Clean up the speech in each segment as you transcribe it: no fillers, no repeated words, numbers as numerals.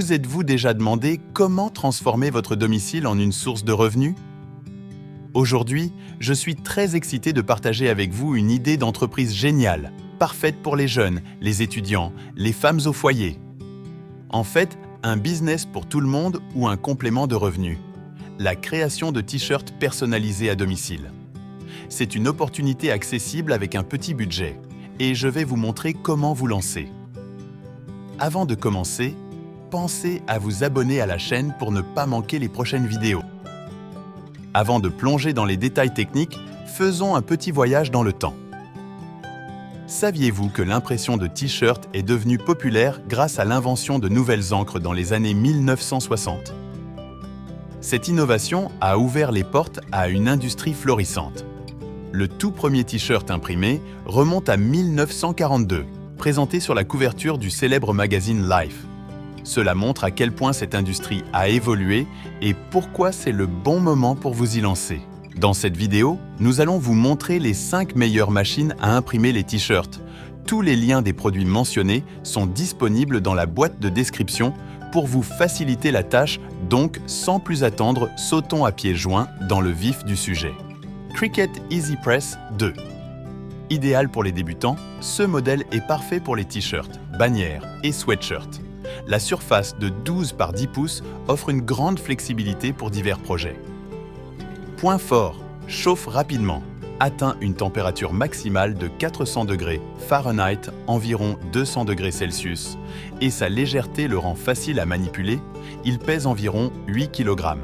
Vous êtes-vous déjà demandé comment transformer votre domicile en une source de revenus? Aujourd'hui, je suis très excité de partager avec vous une idée d'entreprise géniale, parfaite pour les jeunes, les étudiants, les femmes au foyer. En fait, un business pour tout le monde ou un complément de revenus. La création de t-shirts personnalisés à domicile. C'est une opportunité accessible avec un petit budget et je vais vous montrer comment vous lancer. Avant de commencer, pensez à vous abonner à la chaîne pour ne pas manquer les prochaines vidéos. Avant de plonger dans les détails techniques, faisons un petit voyage dans le temps. Saviez-vous que l'impression de t-shirts est devenue populaire grâce à l'invention de nouvelles encres dans les années 1960? Cette innovation a ouvert les portes à une industrie florissante. Le tout premier t-shirt imprimé remonte à 1942, présenté sur la couverture du célèbre magazine Life. Cela montre à quel point cette industrie a évolué et pourquoi c'est le bon moment pour vous y lancer. Dans cette vidéo, nous allons vous montrer les 5 meilleures machines à imprimer les t-shirts. Tous les liens des produits mentionnés sont disponibles dans la boîte de description pour vous faciliter la tâche, donc sans plus attendre, sautons à pieds joints dans le vif du sujet. Cricut EasyPress 2. Idéal pour les débutants, ce modèle est parfait pour les t-shirts, bannières et sweatshirts. La surface de 12 par 10 pouces offre une grande flexibilité pour divers projets. Point fort, chauffe rapidement, atteint une température maximale de 400 degrés Fahrenheit, environ 200 degrés Celsius, et sa légèreté le rend facile à manipuler, il pèse environ 8 kg.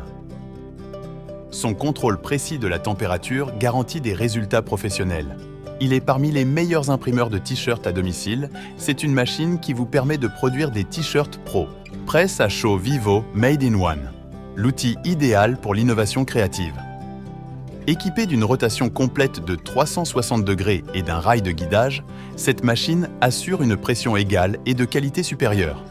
Son contrôle précis de la température garantit des résultats professionnels. Il est parmi les meilleurs imprimeurs de t-shirts à domicile. C'est une machine qui vous permet de produire des t-shirts pro. Presse à chaud Vivo Made in One. L'outil idéal pour l'innovation créative. Équipée d'une rotation complète de 360 degrés et d'un rail de guidage, cette machine assure une pression égale et de qualité supérieure.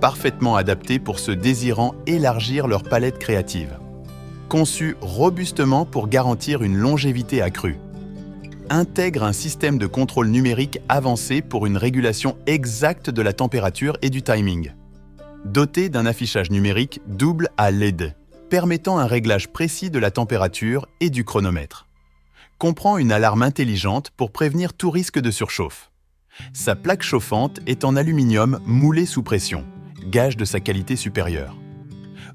Parfaitement adaptée pour ceux désirant élargir leur palette créative. Conçue robustement pour garantir une longévité accrue. Intègre un système de contrôle numérique avancé pour une régulation exacte de la température et du timing. Doté d'un affichage numérique double à LED, permettant un réglage précis de la température et du chronomètre. Comprend une alarme intelligente pour prévenir tout risque de surchauffe. Sa plaque chauffante est en aluminium moulé sous pression, gage de sa qualité supérieure.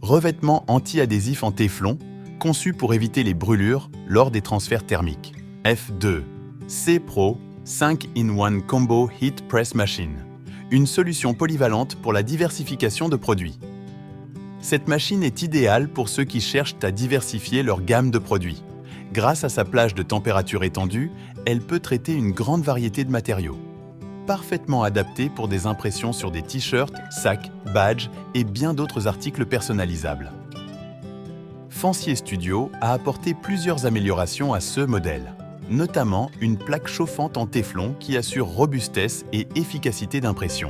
Revêtement anti-adhésif en téflon, conçu pour éviter les brûlures lors des transferts thermiques. F2 C-Pro 5-in-1 Combo Heat Press Machine, une solution polyvalente pour la diversification de produits. Cette machine est idéale pour ceux qui cherchent à diversifier leur gamme de produits. Grâce à sa plage de température étendue, elle peut traiter une grande variété de matériaux. Parfaitement adaptée pour des impressions sur des t-shirts, sacs, badges et bien d'autres articles personnalisables. Fancier Studio a apporté plusieurs améliorations à ce modèle. Notamment une plaque chauffante en téflon qui assure robustesse et efficacité d'impression.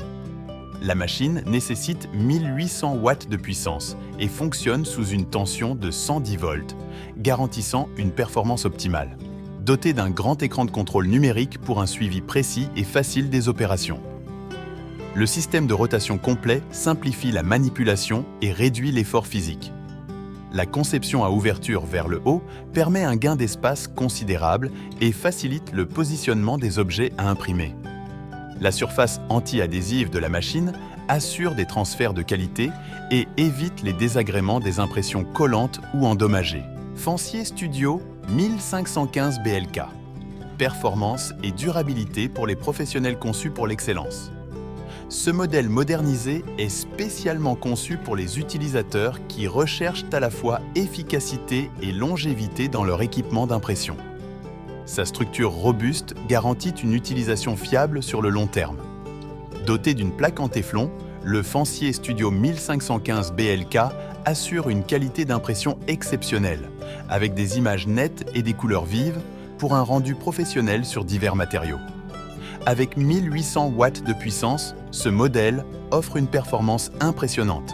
La machine nécessite 1800 watts de puissance et fonctionne sous une tension de 110 volts, garantissant une performance optimale. Dotée d'un grand écran de contrôle numérique pour un suivi précis et facile des opérations. Le système de rotation complet simplifie la manipulation et réduit l'effort physique. La conception à ouverture vers le haut permet un gain d'espace considérable et facilite le positionnement des objets à imprimer. La surface anti-adhésive de la machine assure des transferts de qualité et évite les désagréments des impressions collantes ou endommagées. Fancier Studio 1515 BLK. Performance et durabilité pour les professionnels conçus pour l'excellence. Ce modèle modernisé est spécialement conçu pour les utilisateurs qui recherchent à la fois efficacité et longévité dans leur équipement d'impression. Sa structure robuste garantit une utilisation fiable sur le long terme. Doté d'une plaque en téflon, le Fancier Studio 1515 BLK assure une qualité d'impression exceptionnelle, avec des images nettes et des couleurs vives pour un rendu professionnel sur divers matériaux. Avec 1800 watts de puissance, ce modèle offre une performance impressionnante.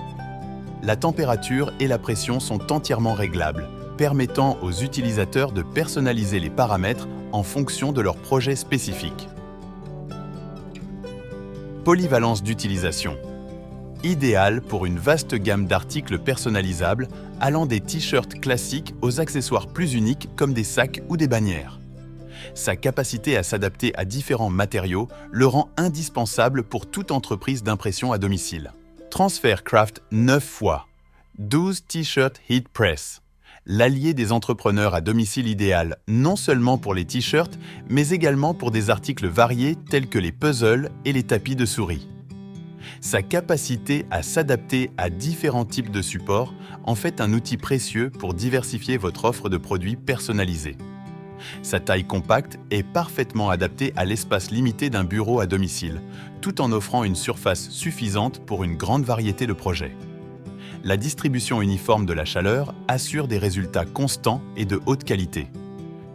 La température et la pression sont entièrement réglables, permettant aux utilisateurs de personnaliser les paramètres en fonction de leur projet spécifique. Polyvalence d'utilisation. idéal pour une vaste gamme d'articles personnalisables allant des t-shirts classiques aux accessoires plus uniques comme des sacs ou des bannières. Sa capacité à s'adapter à différents matériaux le rend indispensable pour toute entreprise d'impression à domicile. Transfert Craft 9 fois, 12 t-shirts Heat Press, l'allié des entrepreneurs à domicile idéal non seulement pour les t-shirts, mais également pour des articles variés tels que les puzzles et les tapis de souris. Sa capacité à s'adapter à différents types de supports en fait un outil précieux pour diversifier votre offre de produits personnalisés. Sa taille compacte est parfaitement adaptée à l'espace limité d'un bureau à domicile, tout en offrant une surface suffisante pour une grande variété de projets. La distribution uniforme de la chaleur assure des résultats constants et de haute qualité.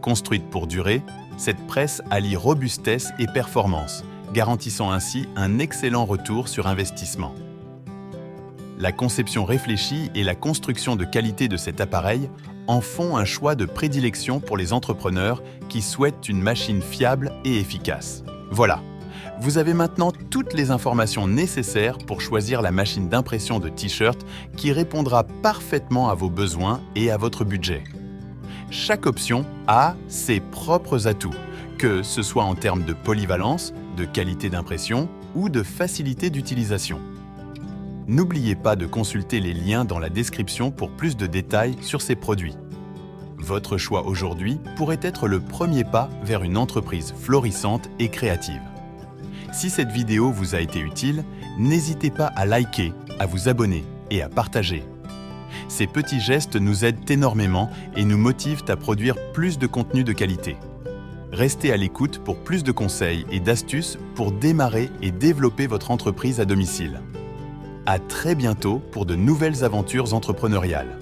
Construite pour durer, cette presse allie robustesse et performance, garantissant ainsi un excellent retour sur investissement. La conception réfléchie et la construction de qualité de cet appareil en font un choix de prédilection pour les entrepreneurs qui souhaitent une machine fiable et efficace. Voilà, vous avez maintenant toutes les informations nécessaires pour choisir la machine d'impression de t-shirt qui répondra parfaitement à vos besoins et à votre budget. Chaque option a ses propres atouts, que ce soit en termes de polyvalence, de qualité d'impression ou de facilité d'utilisation. N'oubliez pas de consulter les liens dans la description pour plus de détails sur ces produits. Votre choix aujourd'hui pourrait être le premier pas vers une entreprise florissante et créative. Si cette vidéo vous a été utile, n'hésitez pas à liker, à vous abonner et à partager. Ces petits gestes nous aident énormément et nous motivent à produire plus de contenu de qualité. Restez à l'écoute pour plus de conseils et d'astuces pour démarrer et développer votre entreprise à domicile. À très bientôt pour de nouvelles aventures entrepreneuriales.